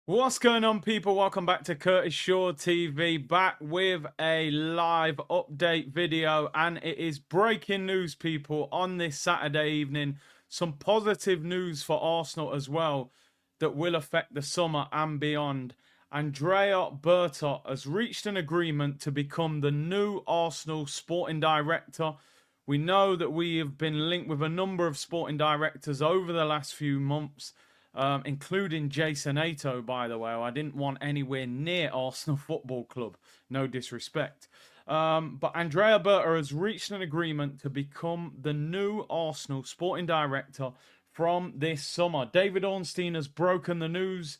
What's going on, people? Welcome back to Curtis Shaw TV, back with a live update video, and it is breaking news, people, on this Saturday evening. Some positive news for Arsenal as well that will affect the summer and beyond. Andrea Berta has reached an agreement to become the new Arsenal sporting director. We know that we have been linked with a number of sporting directors over the last few months, including Jason Ato, by the way. I didn't want anywhere near Arsenal Football Club. No disrespect. But Andrea Berta has reached an agreement to become the new Arsenal sporting director from this summer. David Ornstein has broken the news.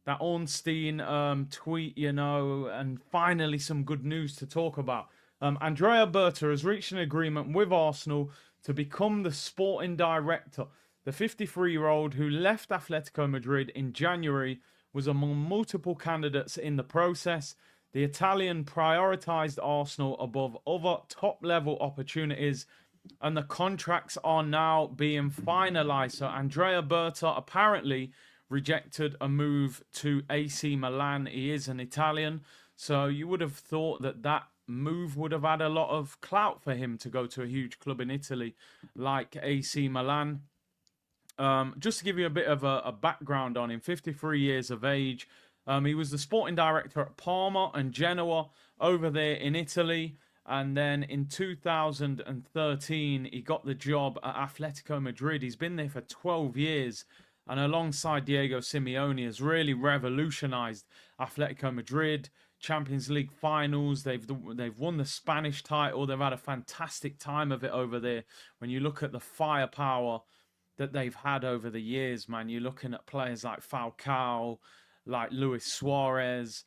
That Ornstein tweet, and finally some good news to talk about. Andrea Berta has reached an agreement with Arsenal to become the sporting director. The 53-year-old who left Atletico Madrid in January was among multiple candidates in the process. The Italian prioritised Arsenal above other top-level opportunities, and the contracts are now being finalised. So Andrea Berta apparently rejected a move to AC Milan. He is an Italian, so you would have thought that move would have had a lot of clout for him to go to a huge club in Italy like AC Milan. Just to give you a bit of a background on him, 53 years of age. He was the sporting director at Parma and Genoa over there in Italy. And then in 2013, he got the job at Atletico Madrid. He's been there for 12 years. And alongside Diego Simeone, has really revolutionized Atletico Madrid. Champions League finals. They've won the Spanish title. They've had a fantastic time of it over there. When you look at the firepower that they've had over the years, man. You're looking at players like Falcao, like Luis Suarez,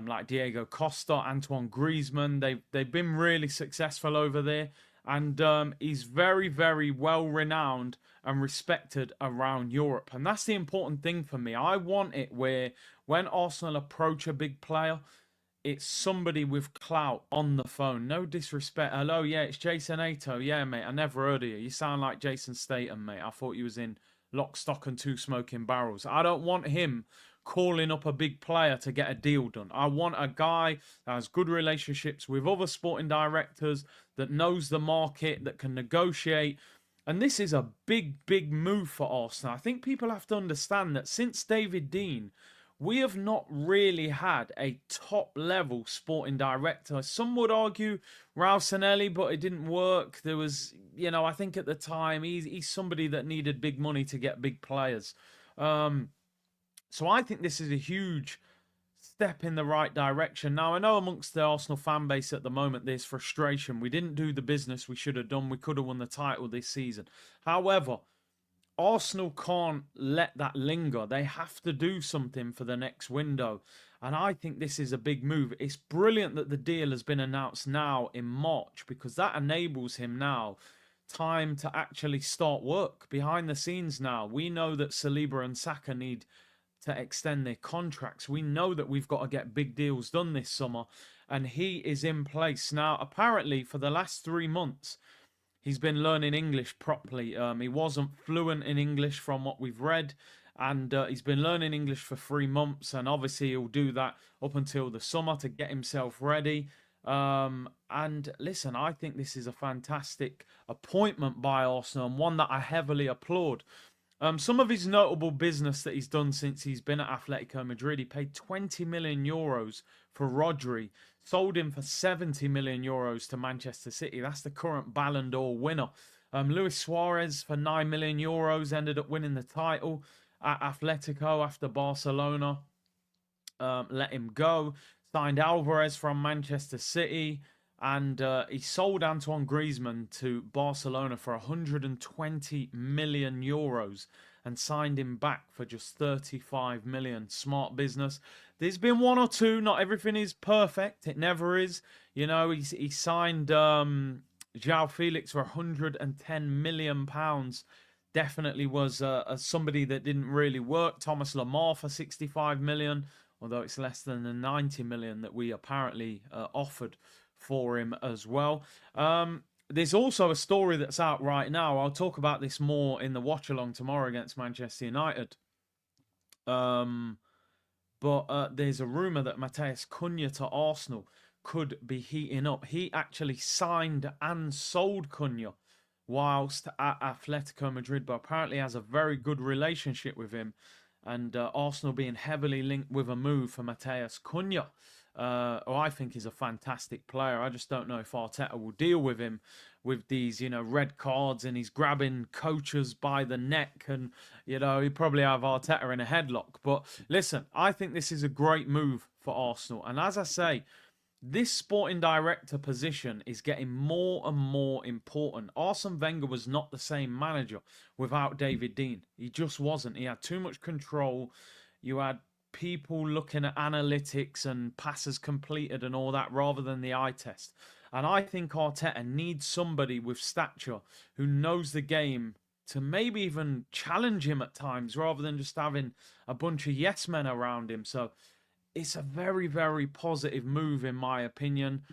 like Diego Costa, Antoine Griezmann. They've been really successful over there, and he's very, very well renowned and respected around Europe. And that's the important thing for me. I want it where when Arsenal approach a big player, it's somebody with clout on the phone. No disrespect. Hello, yeah, it's Jason Ato. Yeah, mate, I never heard of you. You sound like Jason Statham, mate. I thought you was in Lock, Stock and Two Smoking Barrels. I don't want him calling up a big player to get a deal done. I want a guy that has good relationships with other sporting directors, that knows the market, that can negotiate. And this is a big, big move for Arsenal. I think people have to understand that since David Dein, we have not really had a top level sporting director. Some would argue Ralstonelli, but it didn't work. There was, I think at the time he's somebody that needed big money to get big players. So I think this is a huge step in the right direction. Now, I know amongst the Arsenal fan base at the moment, there's frustration. We didn't do the business we should have done. We could have won the title this season. However, Arsenal can't let that linger. They have to do something for the next window. And I think this is a big move. It's brilliant that the deal has been announced now in March, because that enables him now time to actually start work behind the scenes now. We know that Saliba and Saka need to extend their contracts. We know that we've got to get big deals done this summer, and he is in place now. Apparently, for the last 3 months, he's been learning English properly. He wasn't fluent in English from what we've read, and he's been learning English for 3 months, and obviously he'll do that up until the summer to get himself ready. And listen, I think this is a fantastic appointment by Arsenal, and one that I heavily applaud. Some of his notable business that he's done since he's been at Atletico Madrid, he paid 20 million euros for Rodri, sold him for 70 million euros to Manchester City. That's the current Ballon d'Or winner. Luis Suarez for 9 million euros ended up winning the title at Atletico after Barcelona let him go. Signed Alvarez from Manchester City. And he sold Antoine Griezmann to Barcelona for 120 million euros and signed him back for just 35 million. Smart business. There's been one or two. Not everything is perfect. It never is. He signed João Felix for 110 million pounds. Definitely was somebody that didn't really work. Thomas Lemar for 65 million, although it's less than the 90 million that we apparently offered for him as well. There's also a story that's out right now. I'll talk about this more in the watch along tomorrow against Manchester United. But there's a rumour that Matheus Cunha to Arsenal could be heating up. He actually signed and sold Cunha whilst at Atletico Madrid, but apparently has a very good relationship with him. And Arsenal being heavily linked with a move for Matheus Cunha, who I think is a fantastic player. I just don't know if Arteta will deal with him with these, red cards, and he's grabbing coaches by the neck, and he probably have Arteta in a headlock. But listen, I think this is a great move for Arsenal, and as I say, this sporting director position is getting more and more important. Arsene Wenger was not the same manager without David Dein. He just wasn't. He had too much control. You had people looking at analytics and passes completed and all that rather than the eye test. And I think Arteta needs somebody with stature who knows the game to maybe even challenge him at times rather than just having a bunch of yes men around him. So it's a very, very positive move in my opinion.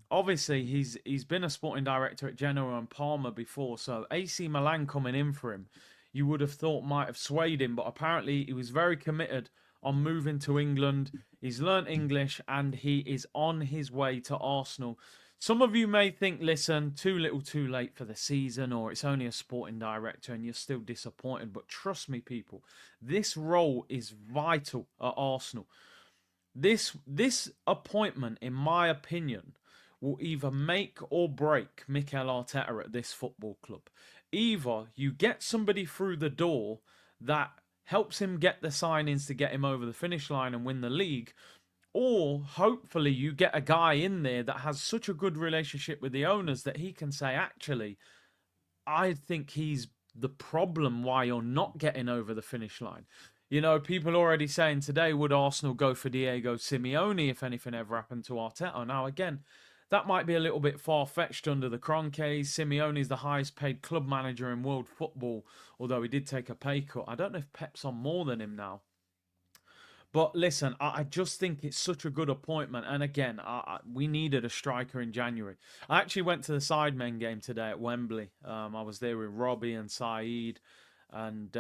Obviously, he's been a sporting director at Genoa and Parma before, so AC Milan coming in for him, you would have thought might have swayed him, but apparently he was very committed on moving to England. He's learnt English and he is on his way to Arsenal. Some of you may think, listen, too little too late for the season, or it's only a sporting director and you're still disappointed. But trust me, people, this role is vital at Arsenal. This appointment, in my opinion, will either make or break Mikel Arteta at this football club. Either you get somebody through the door that helps him get the signings to get him over the finish line and win the league, or hopefully you get a guy in there that has such a good relationship with the owners that he can say, actually, I think he's the problem why you're not getting over the finish line. People already saying today, would Arsenal go for Diego Simeone if anything ever happened to Arteta? Now, again, that might be a little bit far-fetched under the Kroenkes. Simeone is the highest-paid club manager in world football, although he did take a pay cut. I don't know if Pep's on more than him now. But listen, I just think it's such a good appointment. And again, we needed a striker in January. I actually went to the Sidemen game today at Wembley. I was there with Robbie and Saeed. And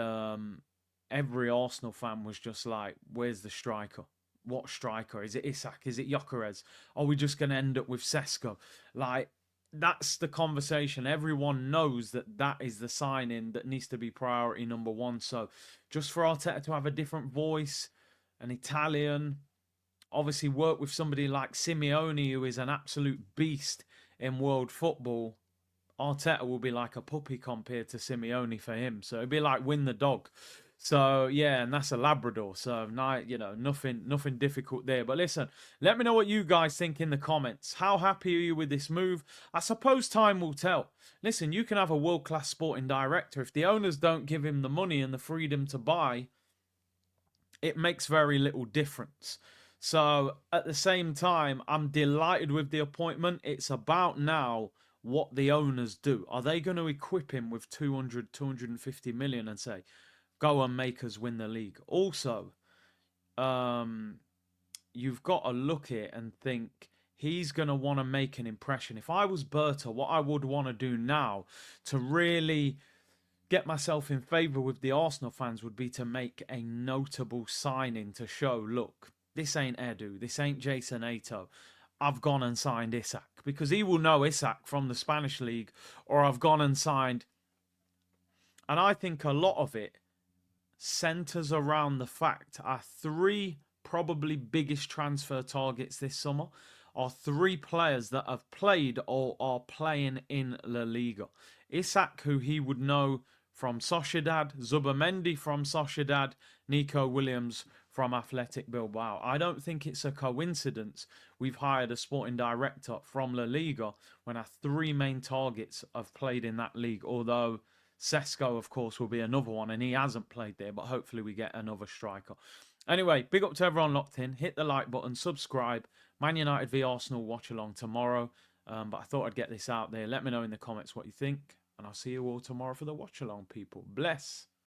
every Arsenal fan was just like, where's the striker? What striker? Is it Isak? Is it Gyökeres? Are we just going to end up with Sesko? Like, that's the conversation. Everyone knows that is the signing that needs to be priority number one. So just for Arteta to have a different voice, an Italian, obviously work with somebody like Simeone, who is an absolute beast in world football. Arteta will be like a puppy compared to Simeone for him. So it'd be like win the dog. So yeah, and that's a Labrador. So nothing difficult there. But listen, let me know what you guys think in the comments. How happy are you with this move? I suppose time will tell. Listen, you can have a world-class sporting director. If the owners don't give him the money and the freedom to buy, it makes very little difference. So at the same time, I'm delighted with the appointment. It's about now what the owners do. Are they going to equip him with 200, 250 million and say, go and make us win the league? Also, you've got to look at it and think he's going to want to make an impression. If I was Berta, what I would want to do now to really get myself in favour with the Arsenal fans would be to make a notable signing to show, look, this ain't Edu, this ain't Jason Ato. I've gone and signed Isak, because he will know Isak from the Spanish league, or I've gone and signed. And I think a lot of it centres around the fact our three probably biggest transfer targets this summer are three players that have played or are playing in La Liga. Isak, who he would know from Sociedad, Zubamendi from Sociedad, Nico Williams from Athletic Bilbao. I don't think it's a coincidence we've hired a sporting director from La Liga when our three main targets have played in that league, although Sesko, of course, will be another one, and he hasn't played there, but hopefully we get another striker. Anyway, big up to everyone locked in. Hit the like button, subscribe. Man United v Arsenal watch along tomorrow, but I thought I'd get this out there. Let me know in the comments what you think, and I'll see you all tomorrow for the watch along, people. Bless.